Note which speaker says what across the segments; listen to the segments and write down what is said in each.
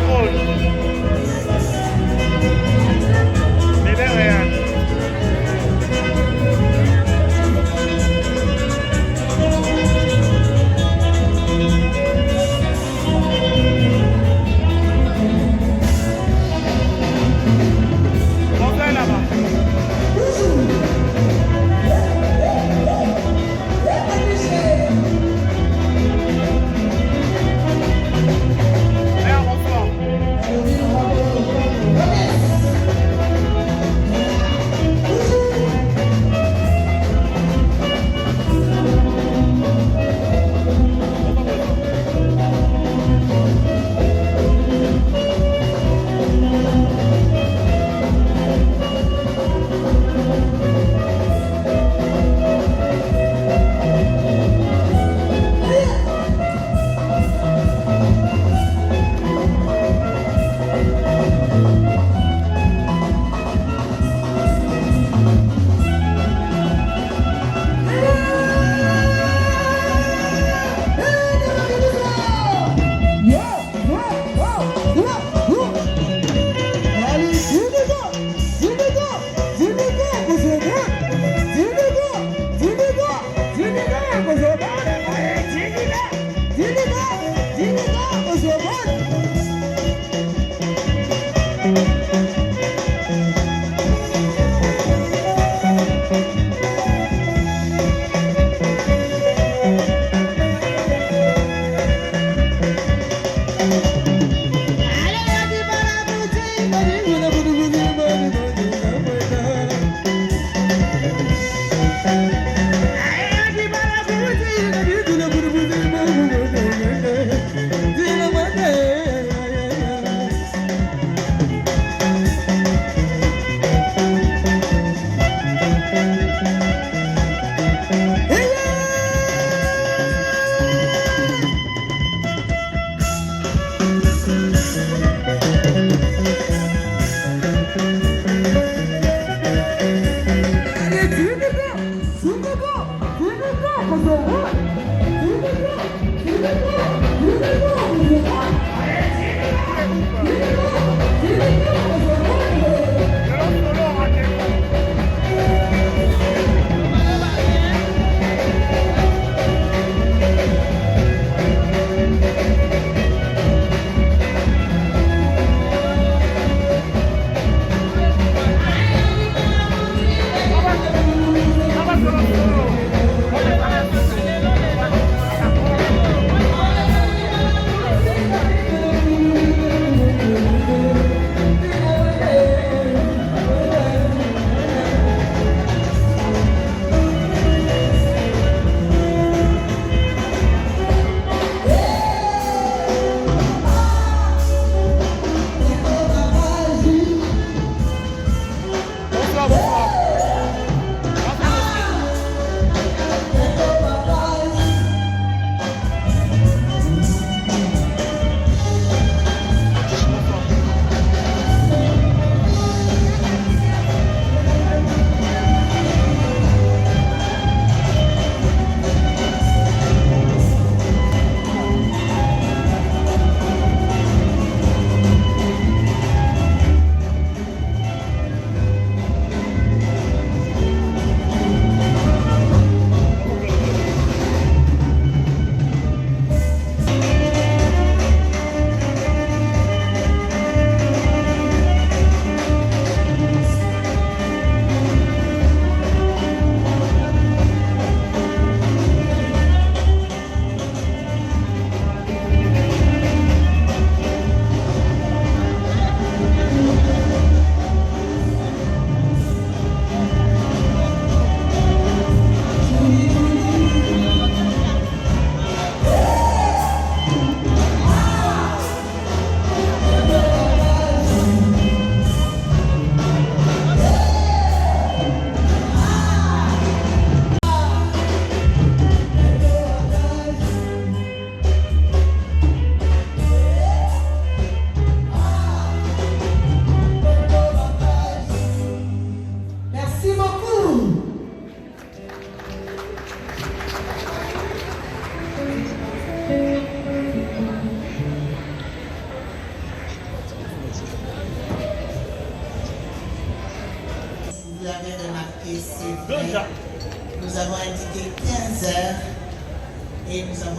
Speaker 1: contrôle. Bébé réel. Montez là-bas. Et un renfort.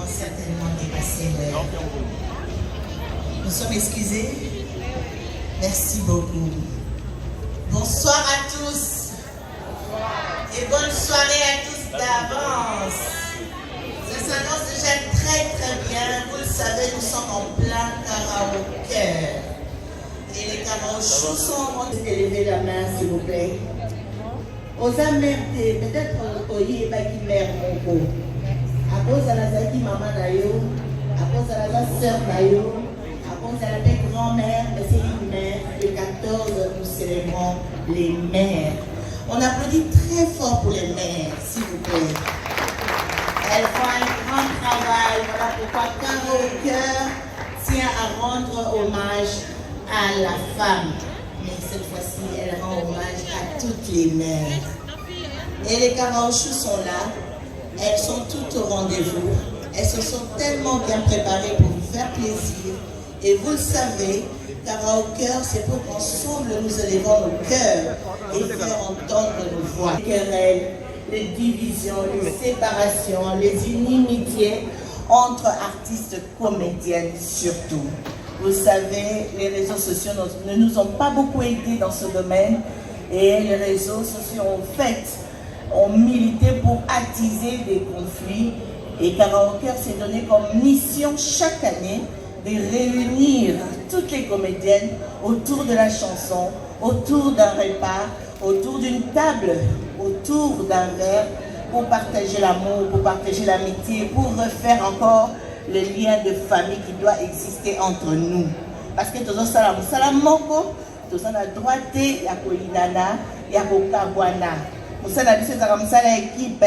Speaker 2: avons certainement dépassé l'heure. Nous sommes excusés. Merci beaucoup. Bonsoir à tous. Et bonne soirée à tous d'avance. Ça s'annonce déjà très bien. Vous le savez, nous sommes en plein karaoké. Et les karaochous sont en train d'élever la main, s'il vous plaît. Aux âmes, peut-être au Yébaki mère Moko. À cause de la Zaki maman Nayo, à cause de la sœur Nayo, à cause de la grand-mère, mais c'est une mère. Le 14, nous célébrons les mères. On applaudit très fort pour les mères, s'il vous plaît. Elles font un grand travail. Voilà pourquoi Caro au cœur tient à rendre hommage à la femme. Mais cette fois-ci, elle rend hommage à toutes les mères. Et les karaochous sont là. Elles sont toutes au rendez-vous. Elles se sont tellement bien préparées pour vous faire plaisir. Et vous le savez, karaoké, c'est pour qu'ensemble nous élevons nos cœurs et faire entendre nos voix. Les querelles, les divisions, les séparations, les inimitiés entre artistes comédiennes surtout. Vous savez, les réseaux sociaux ne nous ont pas beaucoup aidés dans ce domaine et les réseaux sociaux ont milité pour attiser des conflits et Karaoké s'est donné comme mission chaque année de réunir toutes les comédiennes autour de la chanson, autour d'un repas, autour d'une table, autour d'un verre pour partager l'amour, pour partager l'amitié, pour refaire encore le lien de famille qui doit exister entre nous. Parce que tous salam moko, tous na droite, ya ko inana, ya ko kabwana. Musala biso za musala équipe,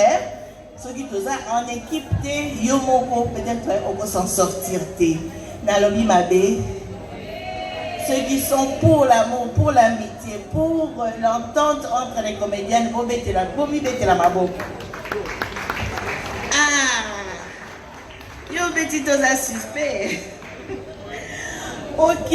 Speaker 2: ceux qui tous en équipe te yo moko peut-être on peut s'en sortir te. Na lobi mabe. Ceux qui sont pour l'amour, pour l'amitié, pour l'entente entre les comédiennes, pour mettre la mabo. Yo petit toza suspect. Ok.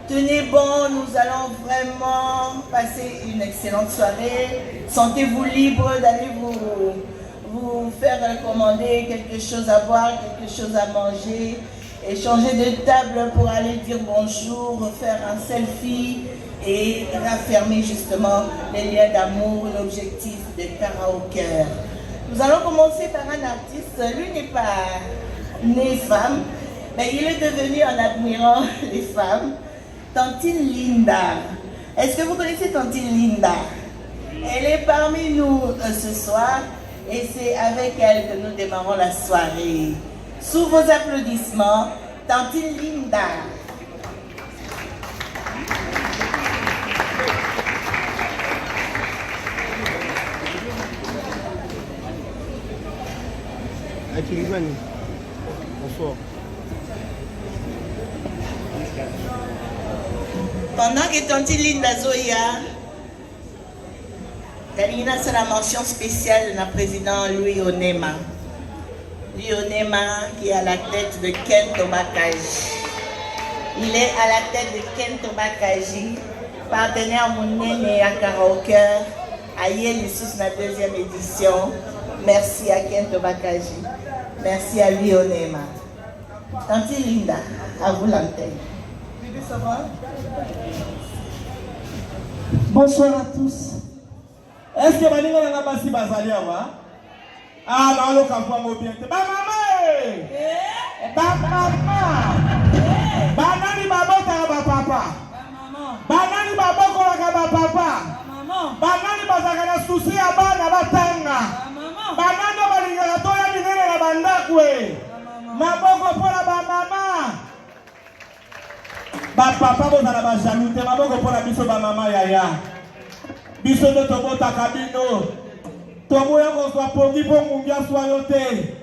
Speaker 2: Tenez bon, nous allons vraiment passer une excellente soirée. Sentez-vous libre d'aller vous faire commander quelque chose à boire, quelque chose à manger, et changer de table pour aller dire bonjour, faire un selfie et raffermer justement les liens d'amour, l'objectif de karaoké. Nous allons commencer par un artiste, lui n'est pas né femme, mais il est devenu en admirant les femmes, Tantine Linda. Est-ce que vous connaissez Tantine Linda? Elle est parmi nous ce soir et c'est avec elle que nous démarrons la soirée. Sous vos applaudissements, Tantine Linda.
Speaker 1: Bonsoir.
Speaker 2: Pendant que Tantine Linda Zoya, Kalina, c'est la mention spéciale de notre président Louis Onema. Louis Onema qui est à la tête de Kento Bakaji. Il est à la tête de Kento Bakaji, partenaire Mounene à Karaoké, à Yéli sous la deuxième édition. Merci à Kento Bakaji. Merci à Louis Onema. Tantine Linda, à vous l'antenne. Ça va?
Speaker 3: Bonsoir à tous. Est-ce que vous avez un massi basalia? Ah, là, on va voir bien. Ba maman! Ba maman! Banani babota ba papa! Banani baboko ba papa! Banani bazakana susi ya bana batanga! Banani balingaka toya minene na bandakwe! Maboko pola ba mama! Ba papa bozala ba jaloux te maboko pola biso ba mama yaya. Biso de tobota kabino. Tomoya ko swa pongi po mungia swa yote.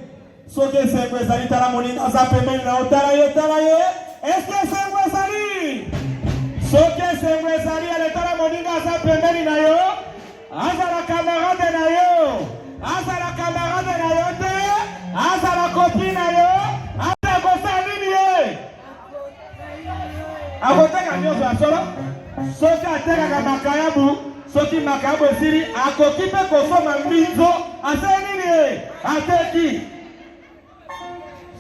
Speaker 3: Soke sengwe sali tala moninga za pembeni na otala ye. Est-ce que sengwe sali? Soke sengwe sali ale tala moninga za pembeni na yo. Asa la camarade na yo. Asa la camarade na yo te. Asa la copine na yo. Asa ko sali ni. Akoteka nyoso asolo. Soki ateka makayabu, soki makayabu esiri akoki pe kosoma mbinzo, aseni ni ateki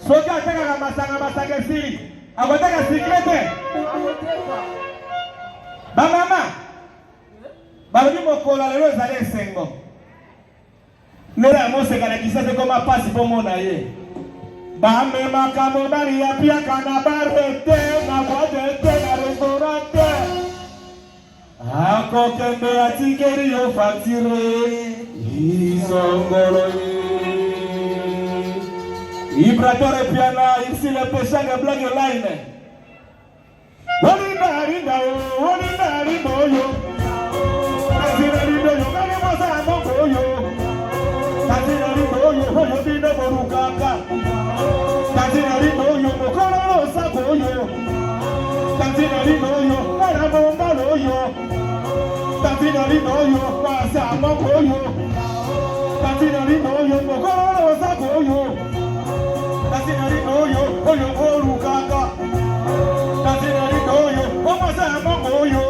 Speaker 3: soki atekaka masanga esili akoteka sikre te. Bamama balobi mokolo lelo ezali esengo nela mosekalakisa te koma pasi mpo mona ye bamemaka mobali yapiaka na bare te na boite te na restaurant te akokende atikeli yo facture isongolo ye Ibratore piana ici le péché de blague line Olinda rinda yo Azina rindo yo kani mosa mongo yo Azina rindo yo hoyo dino borukaka Azina rindo yo mokoro no sako yo Azina rindo yo para bombalo yo Azina rindo yo pasa mongo yo Azina rindo yo mokoro no sako yo Azina rindo yo hoyo borukaka Azina rindo yo pasa mongo yo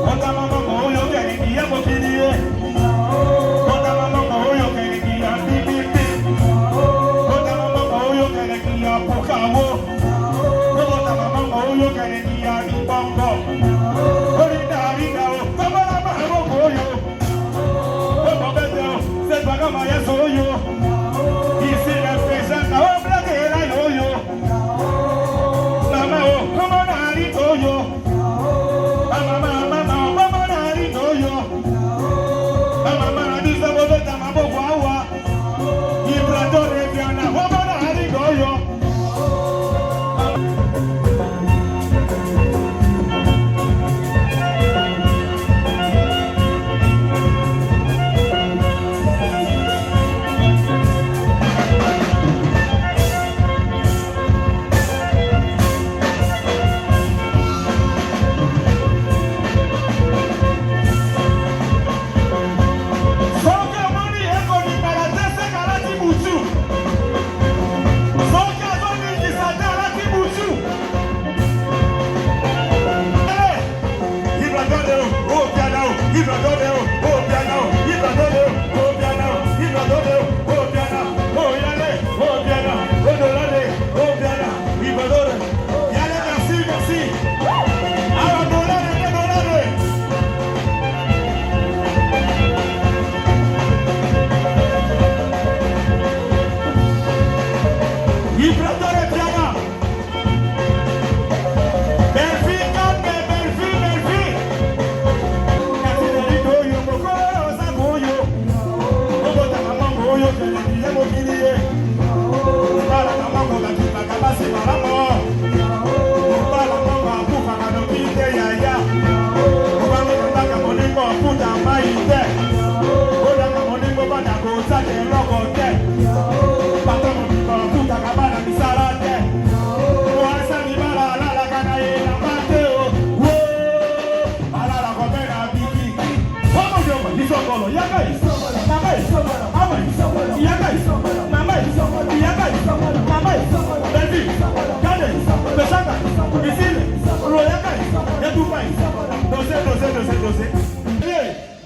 Speaker 3: Oka mama moyo kenikia mokirie Oka mama moyo kenikia bibibi Oka mama moyo kenikia pokawo Oka mama moyo kenikia nibongo Orinda rinda o Kamara mahamo moyo Oka beteo Setwaga maya soyo Isi na pesa na obla kera yoyo Mama o Kamara rinda yo Mama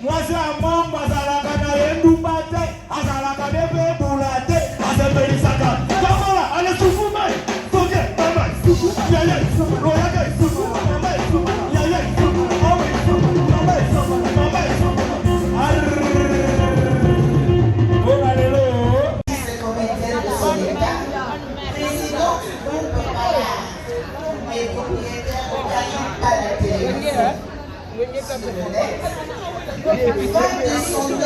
Speaker 3: Moi c'est un membre à la canne, nous battez, à la canne, boulate, à cette belle saga. Kamala, allez sous vous, mais, ok, maman, yaya, royaga, maman, yaya,
Speaker 2: Femme de son nom,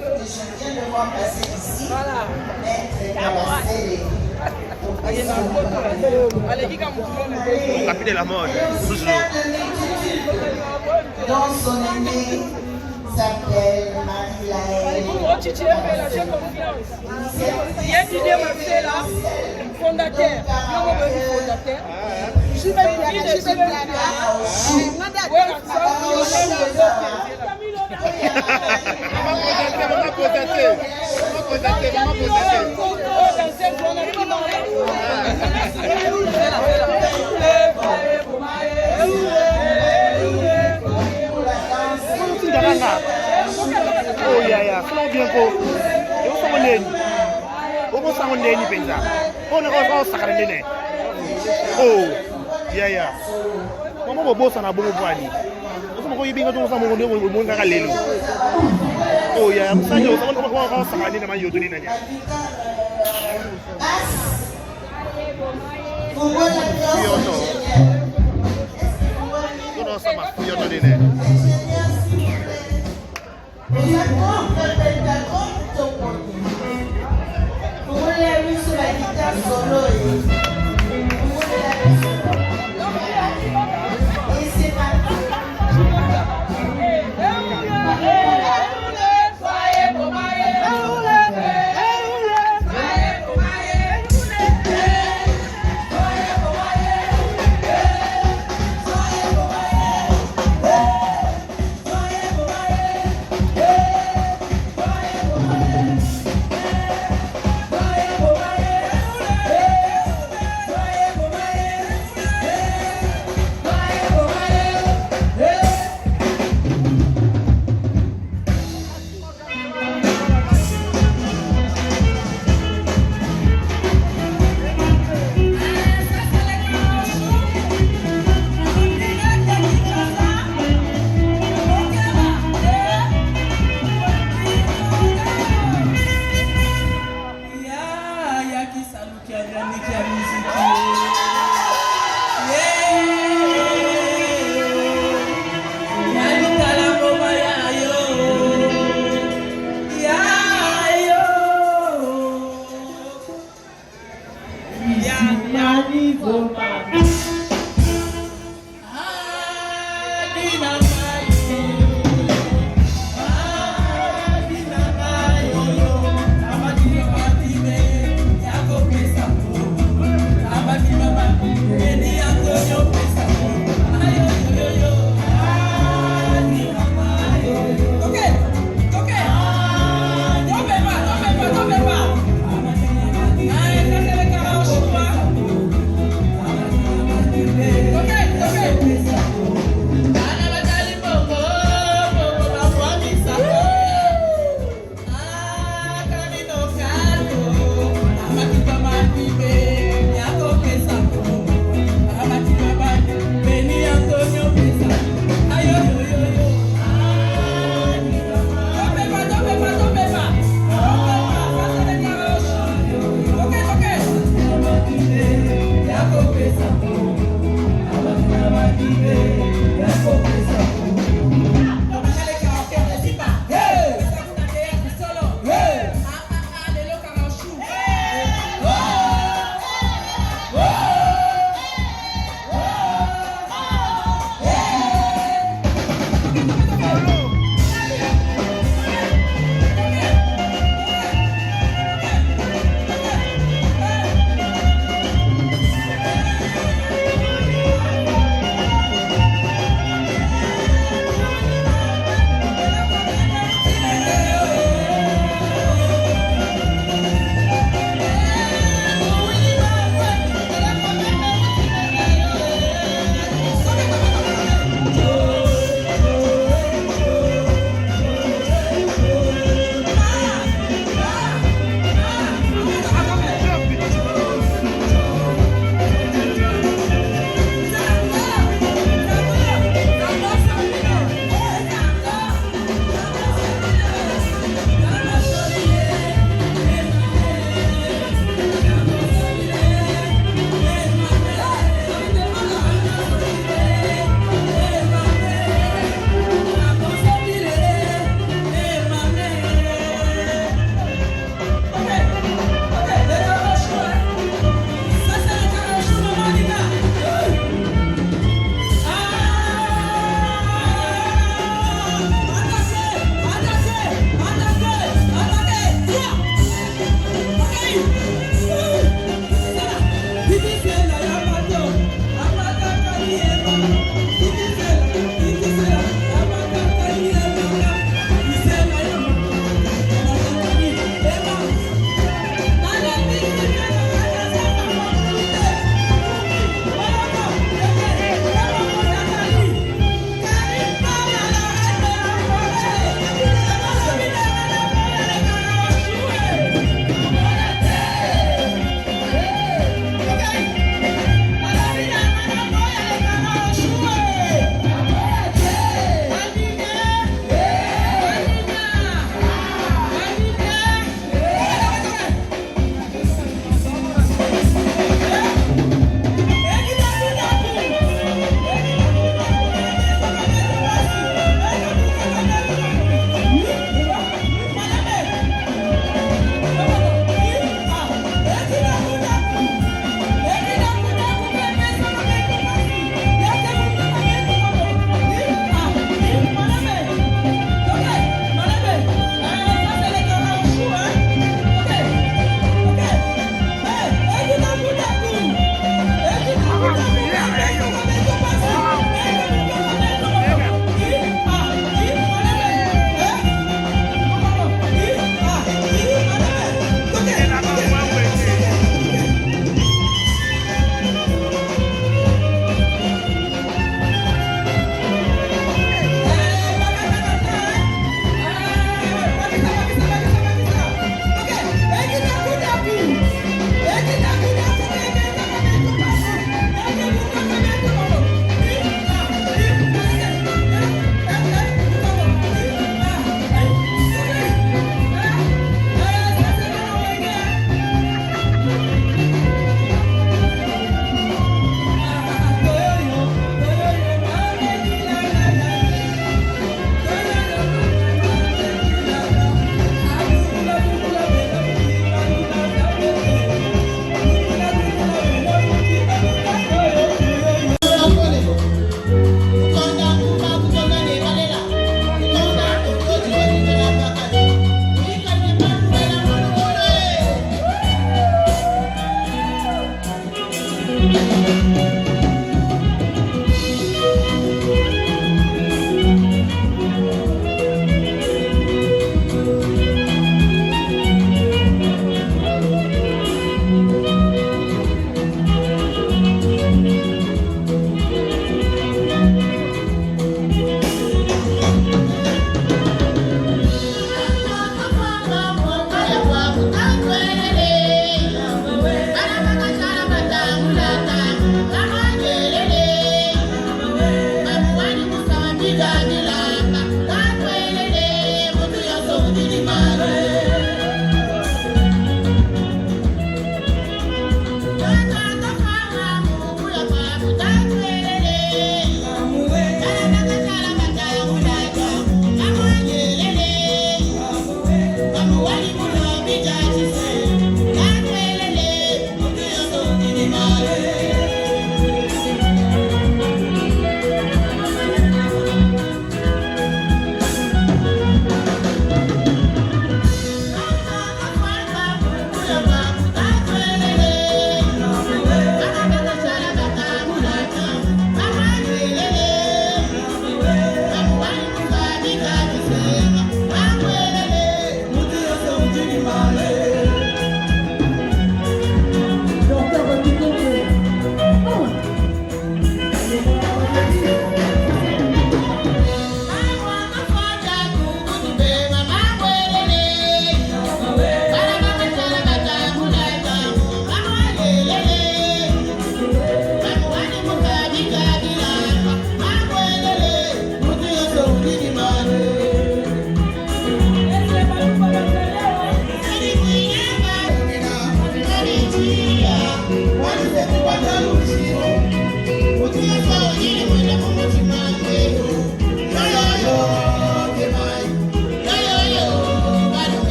Speaker 2: que je viens de voir passer ici, maître
Speaker 1: Capite la mode.
Speaker 2: Dont son aîné s'appelle Marie-Laëlle.
Speaker 4: Fondateur. Je vais
Speaker 1: Oh yeah, yeah. Flo bien ko. Yo ko mo len. O ko sa mo len ni penza. O on sakane. Oh, yeah. Maman bossa na bongo bwani. Osoma ko yibinga to sa mo ngaka lelo. Oh yeah, msanje on sakane na mayo tuni nanya.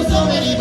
Speaker 2: So many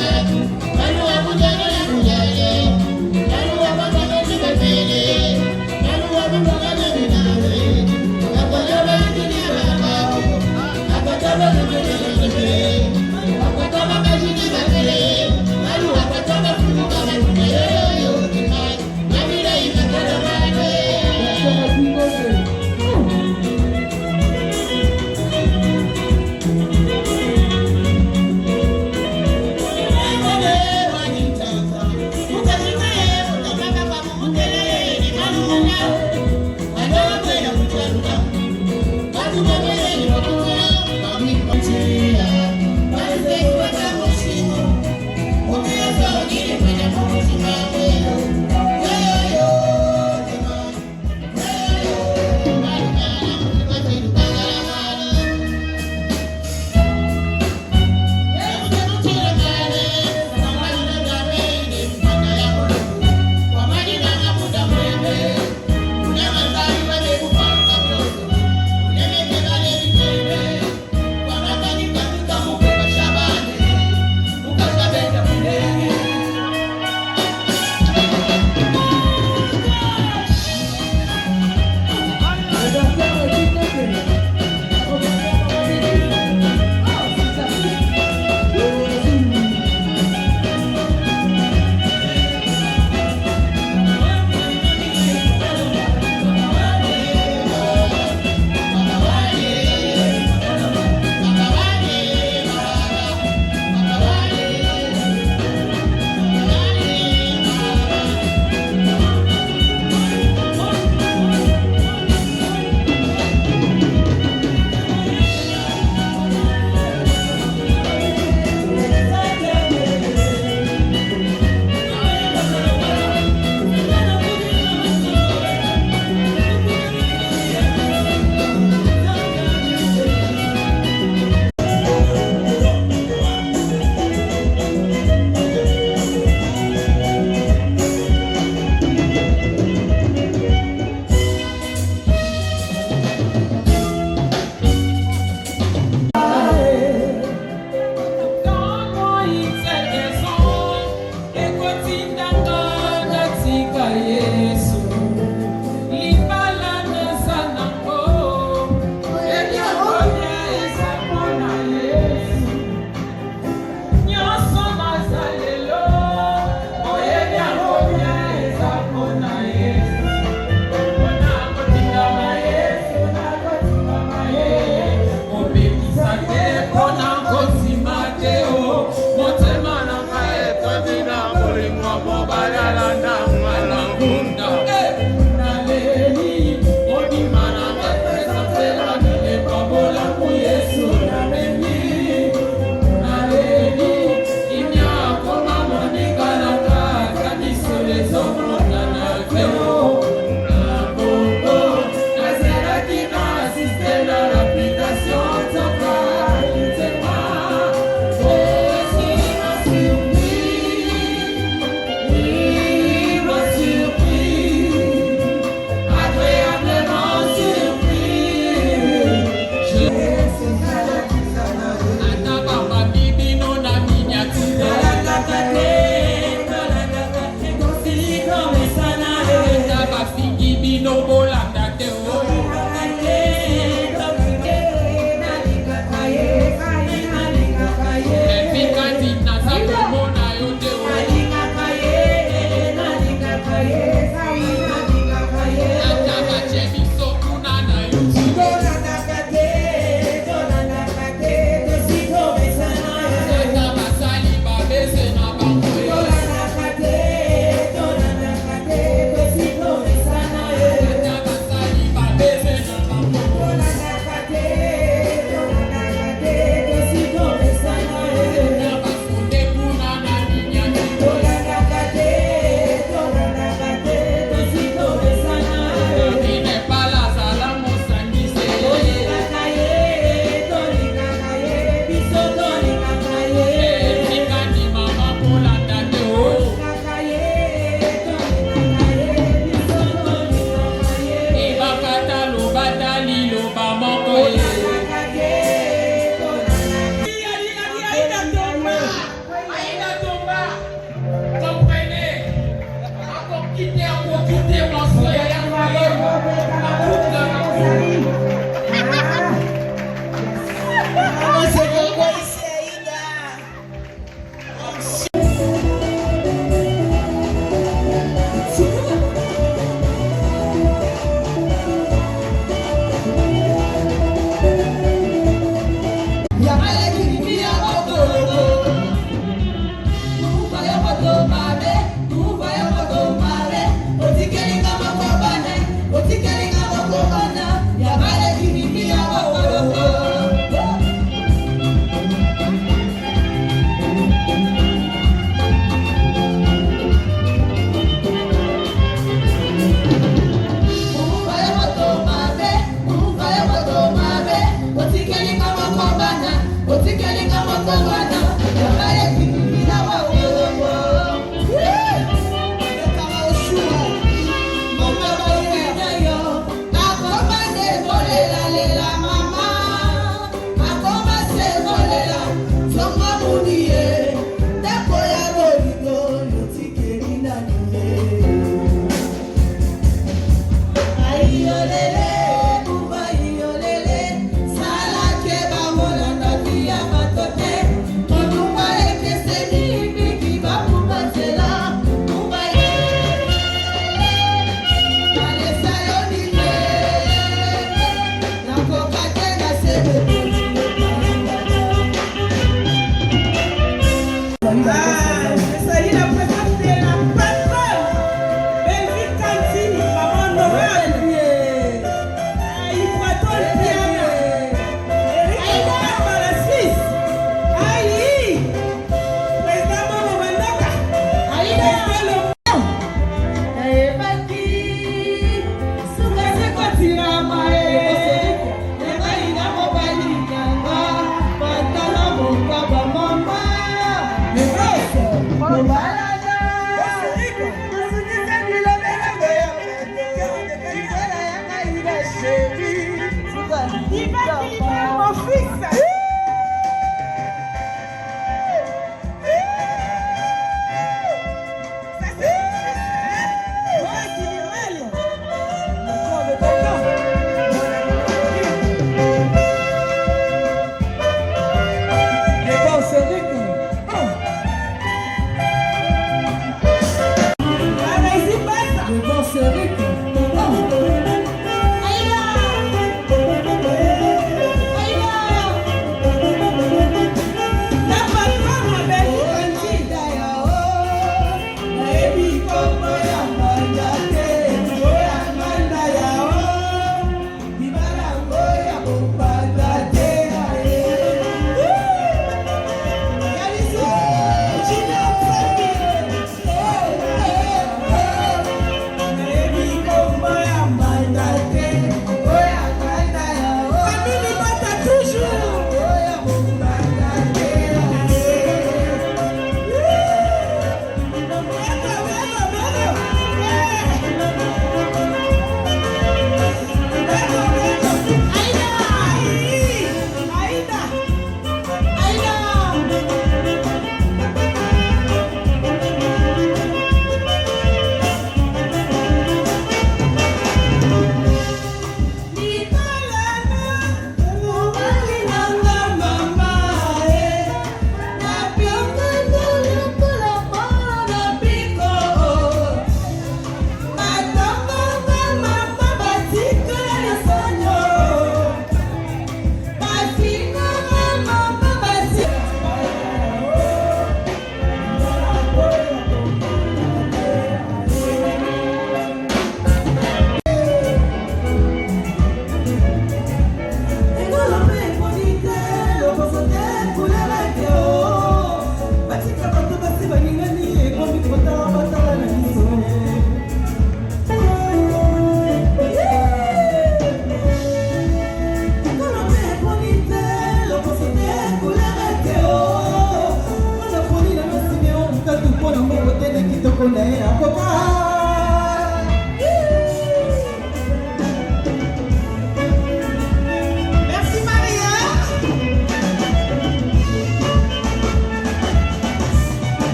Speaker 2: Ah,